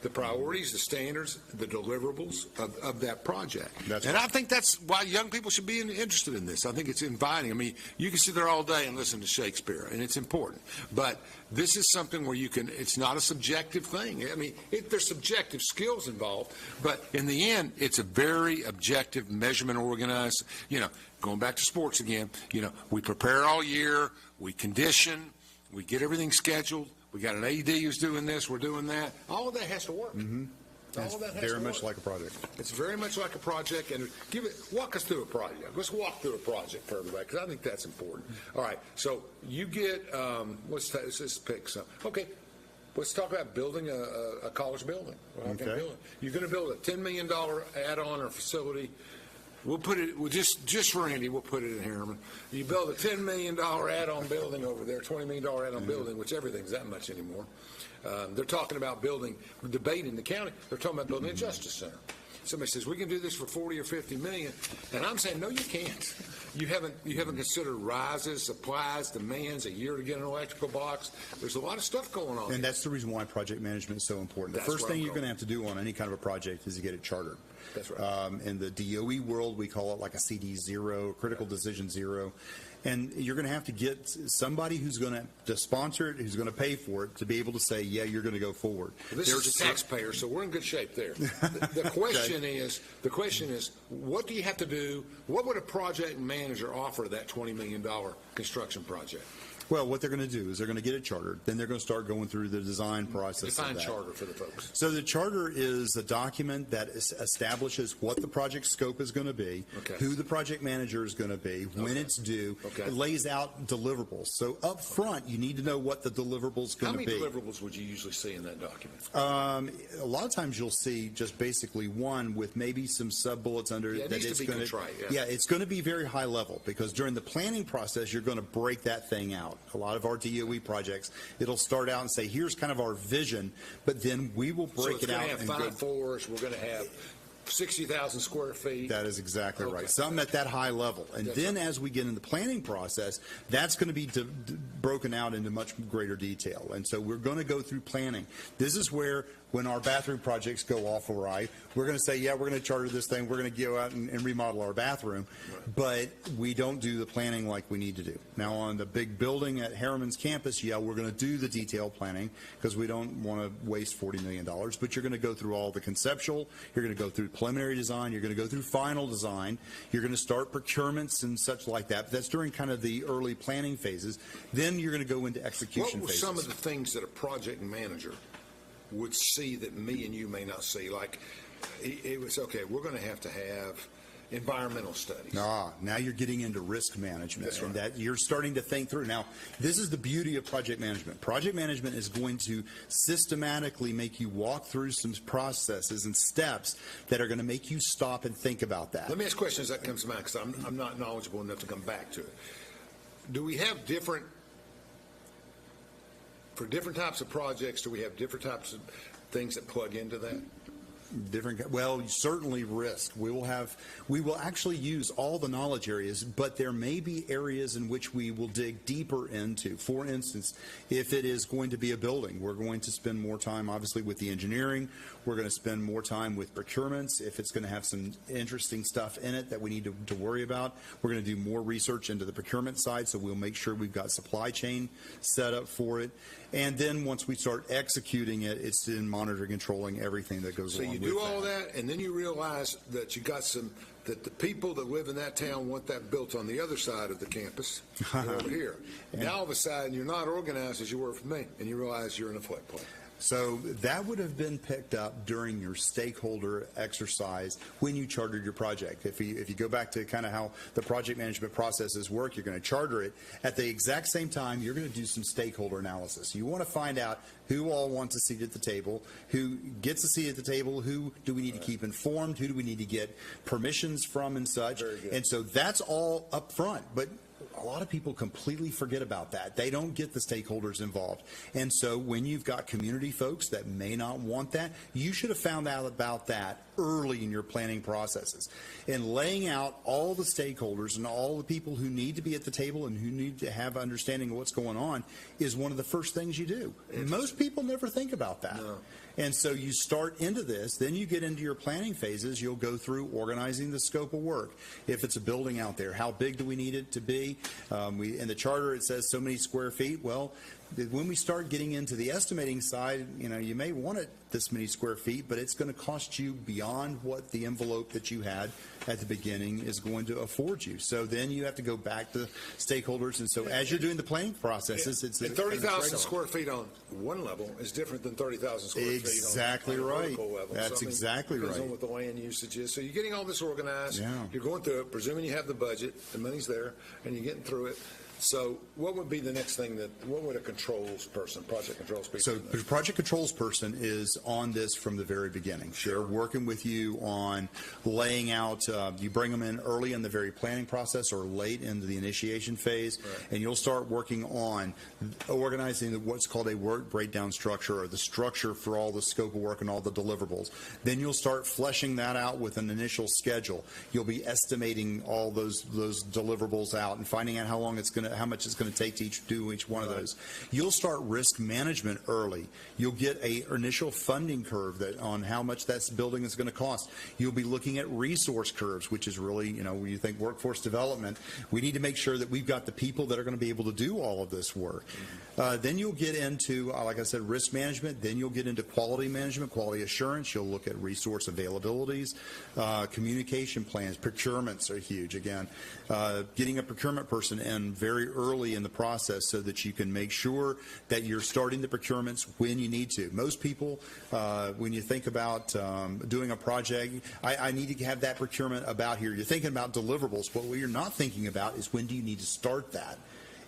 the priorities, the standards, the deliverables of that project. I think that's why young people should be interested in this. I think it's inviting. I mean, you can sit there all day and listen to Shakespeare, and it's important. But this is something where it's not a subjective thing. I mean, there's subjective skills involved, but in the end, it's a very objective, measurement organized. Going back to sports again, we prepare all year, we condition, we get everything scheduled. We got an AD who's doing this, we're doing that. All of that has to work. Mm-hmm. All of that has very much like a project. It's very much like a project, and walk us through a project. Let's walk through a project for everybody, because I think that's important. All right, so you get, let's just pick something. Okay, let's talk about building a college building. Okay. You're going to build a $10 million add-on or facility. We'll put it, just for Andy, we'll put it in here. You build a $10 million add-on building over there, $20 million add-on building, which everything's that much anymore. They're talking about debate in the county, they're talking about building a justice center. Somebody says, we can do this for 40 or 50 million. And I'm saying, no, you can't. You haven't considered rises, supplies, demands, a year to get an electrical box. There's a lot of stuff going on. And that's the reason why project management is so important. The first thing you're going to have to do on any kind of a project is to get it chartered. That's right. In the DOE world, we call it like a CD0, critical decision zero. And you're going to have to get somebody who's going to sponsor it, who's going to pay for it, to be able to say, yeah, you're going to go forward. Well, this is a taxpayer, so we're in good shape there. The question is, what do you have to do? What would a project manager offer that $20 million construction project? Well, what they're going to do is they're going to get it chartered. Then they're going to start going through the design process. Define of that. charter for the folks. So the charter is a document that establishes what the project scope is going to be, who the project manager is going to be, when it's due. It lays out deliverables. So up front, you need to know what the deliverables going to be. How many deliverables would you usually see in that document? A lot of times you'll see just basically one with maybe some sub-bullets under it. Needs to be contrite. Yeah, it's going to be very high level because during the planning process, you're going to break that thing out. A lot of our DOE projects, it'll start out and say, here's kind of our vision, but then we will break it out. So it's going to have 5 floors. We're going to have 60,000 square feet. That is exactly right. Something at that high level. And then as we get in the planning process, that's going to be broken out into much greater detail. And so we're going to go through planning. This is where when our bathroom projects go off awry, we're going to say, yeah, we're going to charter this thing. We're going to go out and remodel our bathroom. But we don't do the planning like we need to do. Now, on the big building at Harriman's campus, yeah, we're going to do the detailed planning because we don't want to waste $40 million. But you're going to go through all the conceptual. You're going to go through preliminary design. You're going to go through final design. You're going to start procurements and such like that. But that's during kind of the early planning phases. Then you're going to go into execution phases. What were some of the things that a project manager would see that me and you may not see? Like, it was, okay, we're going to have environmental studies. Now you're getting into risk management. That's right. And that you're starting to think through. Now, this is the beauty of project management. Project management is going to systematically make you walk through some processes and steps that are going to make you stop and think about that. Let me ask questions that comes to mind because I'm not knowledgeable enough to come back to it. Do we have different types of projects, do we have different types of things that plug into that? Well, certainly risk. We will actually use all the knowledge areas, but there may be areas in which we will dig deeper into. For instance, if it is going to be a building, we're going to spend more time, obviously, with the engineering. We're going to spend more time with procurements. If it's going to have some interesting stuff in it that we need to worry about, we're going to do more research into the procurement side, so we'll make sure we've got supply chain set up for it. And then once we start executing it, it's in monitoring, controlling everying that goes along with that. So you do all that, and then you realize that you got that the people that live in that town want that built on the other side of the campus, over here. Now all of a sudden, you're not organized as you were for me, and you realize you're in a floodplain. So that would have been picked up during your stakeholder exercise when you chartered your project. If you go back to kind of how the project management processes work, you're going to charter it. At the exact same time, you're going to do some stakeholder analysis. You want to find out who all wants a seat at the table, who gets a seat at the table, who do we need to keep informed, who do we need to get permissions from and such. And so that's all up front. But a lot of people completely forget about that. They don't get the stakeholders involved. And so when you've got community folks that may not want that, you should have found out about that early in your planning processes. And laying out all the stakeholders and all the people who need to be at the table and who need to have understanding of what's going on is one of the first things you do. Most people never think about that. No. And so you start into this, then you get into your planning phases. You'll go through organizing the scope of work. If it's a building out there, how big do we need it to be? In the charter, it says so many square feet. Well, when we start getting into the estimating side, you may want it this many square feet, but it's going to cost you beyond what the envelope that you had at the beginning is going to afford you. So then you have to go back to stakeholders. And so as you're doing the planning processes, it's 30,000 square feet on one level is different than 30,000 square feet exactly on right. a vertical level. That's exactly right. Depends on what the land usage is. So you're getting all this organized. Yeah. You're going through it, presuming you have the budget, the money's there, and you're getting through it. So what would be the next thing what would a controls person, project controls person? So the project controls person is on this from the very beginning. They're working with you on laying out, you bring them in early in the very planning process or late into the initiation phase, and you'll start working on organizing what's called a work breakdown structure, or the structure for all the scope of work and all the deliverables. Then you'll start fleshing that out with an initial schedule. You'll be estimating all those deliverables out and finding out how much it's going to take to do each one of those. You'll start risk management early. You'll get a initial funding curve on how much that building is going to cost. You'll be looking at resource curves, which is really, when you think workforce development, we need to make sure that we've got the people that are going to be able to do all of this work. Then you'll get into, like I said, risk management. Then you'll get into quality management, quality assurance. You'll look at resource availabilities, communication plans. Procurements are huge. Again, getting a procurement person in very very early in the process so that you can make sure that you're starting the procurements when you need to. Most people, when you think about doing a project, I need to have that procurement about here. You're thinking about deliverables, but what you're not thinking about is when do you need to start that.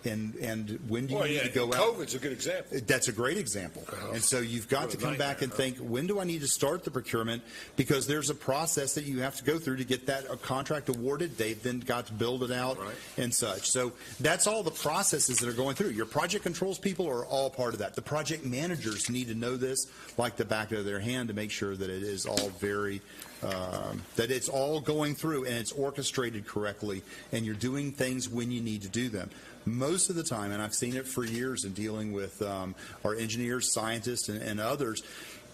And when do you need to go out? COVID's a good example. That's a great example. And so you've got to come back and think, when do I need to start the procurement? Because there's a process that you have to go through to get that contract awarded. They've then got to build it out and such. So that's all the processes that are going through. Your project controls people are all part of that. The project managers need to know this like the back of their hand to make sure that it is all very that it's all going through and it's orchestrated correctly and you're doing things when you need to do them. Most of the time, and I've seen it for years in dealing with our engineers, scientists, and others,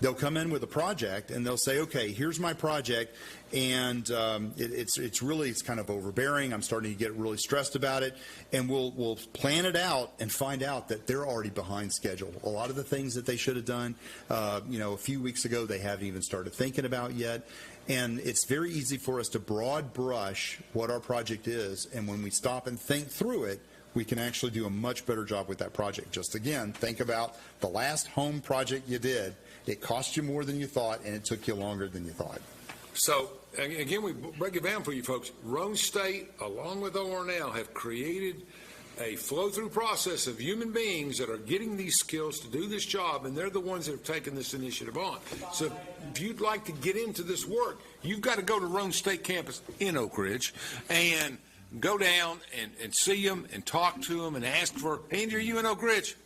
they'll come in with a project and they'll say, okay, here's my project, and it's kind of overbearing. I'm starting to get really stressed about it, and we'll plan it out and find out that they're already behind schedule. A lot of the things that they should have done, a few weeks ago, they haven't even started thinking about yet. And it's very easy for us to broad brush what our project is, and when we stop and think through it, we can actually do a much better job with that project. Just again, think about the last home project you did. It cost you more than you thought, and it took you longer than you thought. So, again, we break it down for you folks. Roane State, along with ORNL, have created a flow-through process of human beings that are getting these skills to do this job, and they're the ones that have taken this initiative on. So if you'd like to get into this work, you've got to go to Roane State campus in Oak Ridge and go down and see them and talk to them and ask for, Andy, are you in Oak Ridge?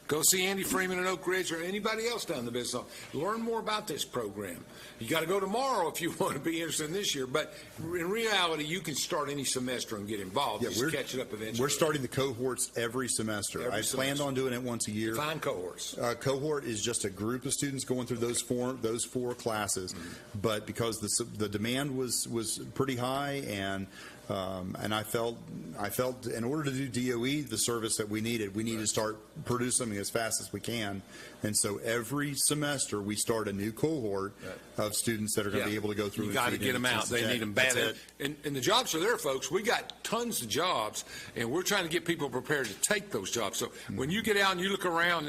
Go see Andy Freeman in Oak Ridge or anybody else down the business. Learn more about this program. You got to go tomorrow if you want to be interested in this year. But in reality, you can start any semester and get involved. Just catch it up eventually. We're starting the cohorts every semester. I planned on doing it once a year. Define cohorts. Cohort is just a group of students going through those four classes. Mm-hmm. But because the demand was pretty high and I felt in order to do DOE, the service that we needed to start producing as fast as we can. And so every semester we start a new cohort of students that are going to be able to go through. You got to get them out. They need them bad. And the jobs are there, folks. We got tons of jobs, and we're trying to get people prepared to take those jobs. So when you get out and you look around,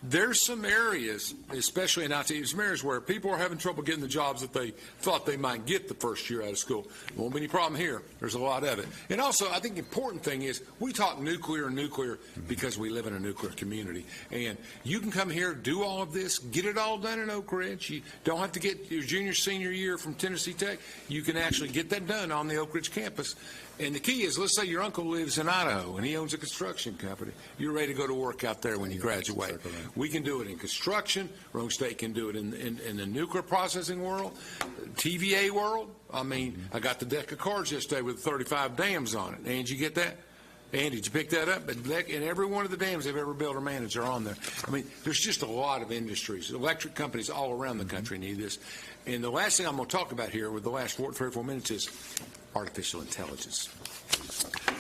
there's some areas, especially in IT, some areas where people are having trouble getting the jobs that they thought they might get the first year out of school. There won't be any problem here. There's a lot of it. And also, I think the important thing is we talk nuclear because we live in a nuclear community. And you can come here, do all of this, get it all done in Oak Ridge. You don't have to get your junior, senior year from Tennessee Tech. You can actually get that done on the Oak Ridge campus. And the key is, let's say your uncle lives in Idaho and he owns a construction company. You're ready to go to work out there when you graduate. Exactly right. We can do it in construction. Roane State can do it in the nuclear processing world, TVA world. I mean, I got the deck of cards yesterday with 35 dams on it. Andy, did you get that? Andy, did you pick that up? And every one of the dams they've ever built or managed are on there. I mean, there's just a lot of industries. Electric companies all around the country need this. And the last thing I'm going to talk about here with the last 3 or 4 minutes is artificial intelligence.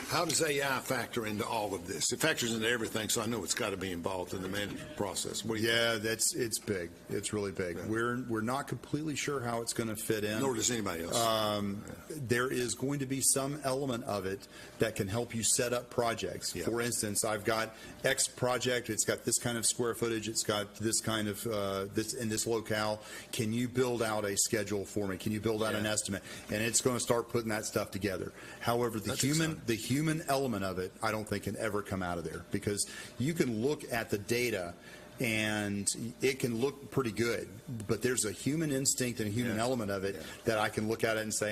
How does AI factor into all of this? It factors into everything, so I know it's got to be involved in the management process. It's big. It's really big. Yeah. We're not completely sure how it's going to fit in. Nor does anybody else. There is going to be some element of it that can help you set up projects. Yeah. For instance, I've got X project. It's got this kind of square footage. It's got this kind of this in this locale. Can you build out a schedule for me? Can you build out an estimate? And it's going to start putting that stuff together. However, the human element of it, I don't think can ever come out of there, because you can look at the data and it can look pretty good, but there's a human instinct and a human element of it that I can look at it and say,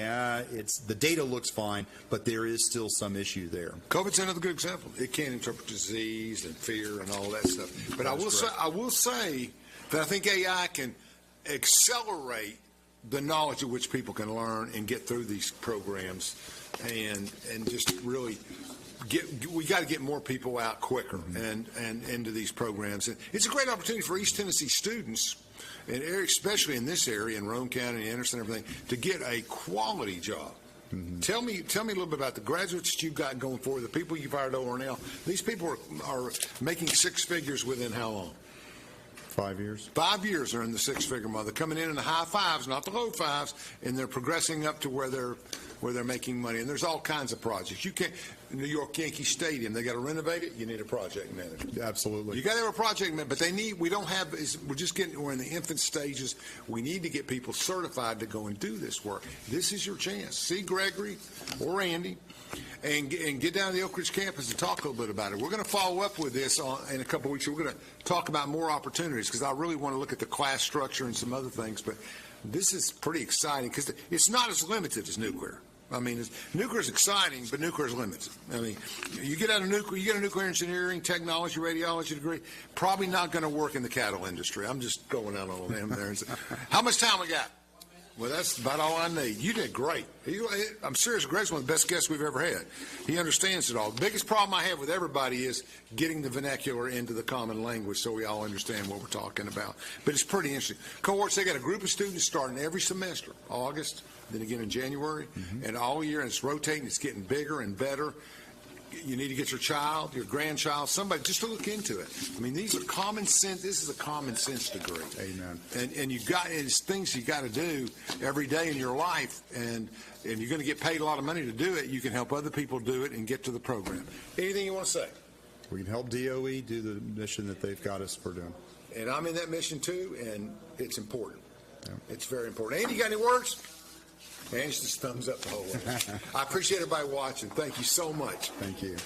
the data looks fine, but there is still some issue there. COVID's another good example. It can't interpret disease and fear and all that stuff. But I will say that I think AI can accelerate the knowledge of which people can learn and get through these programs, and just really we got to get more people out quicker and into these programs. And it's a great opportunity for East Tennessee students, and especially in this area, in Roane County and Anderson and everything, to get a quality job. Mm-hmm. Tell me a little bit about the graduates that you've got going forward, the people you've hired at ORNL. These people are making six figures within how long? 5 years. 5 years are in the six-figure mark. They're coming in the high fives, not the low fives, and they're progressing up to where they're where they're making money. And there's all kinds of projects. You can't, New York Yankee Stadium, they got to renovate it. You need a project manager. Absolutely. You got to have a project manager, but we're in the infant stages. We need to get people certified to go and do this work. This is your chance. See Gregory or Andy and get down to the Oak Ridge campus and talk a little bit about it. We're going to follow up with this in a couple of weeks. We're going to talk about more opportunities because I really want to look at the class structure and some other things, but this is pretty exciting because it's not as limited as nuclear. I mean, nuclear is exciting, but nuclear is limited. I mean, you get out of nuclear, you get a nuclear engineering, technology, radiology degree, probably not going to work in the cattle industry. I'm just going out on a limb there. How much time we got? Well, that's about all I need. You did great. I'm serious. Greg's one of the best guests we've ever had. He understands it all. The biggest problem I have with everybody is getting the vernacular into the common language so we all understand what we're talking about. But it's pretty interesting. Cohorts, they got a group of students starting every semester, August, then again in January, and all year, and it's rotating. It's getting bigger and better. You need to get your child, your grandchild, somebody just to look into it. I mean, these are common sense. This is a common sense degree. Amen. And it's things you got to do every day in your life, and you're going to get paid a lot of money to do it. You can help other people do it and get to the program. Anything you want to say? We can help DOE do the mission that they've got us for doing. And I'm in that mission too, and it's important. Yeah. It's very important. Andy, you got any words? And just thumbs up the whole way. I appreciate everybody watching. Thank you so much. Thank you.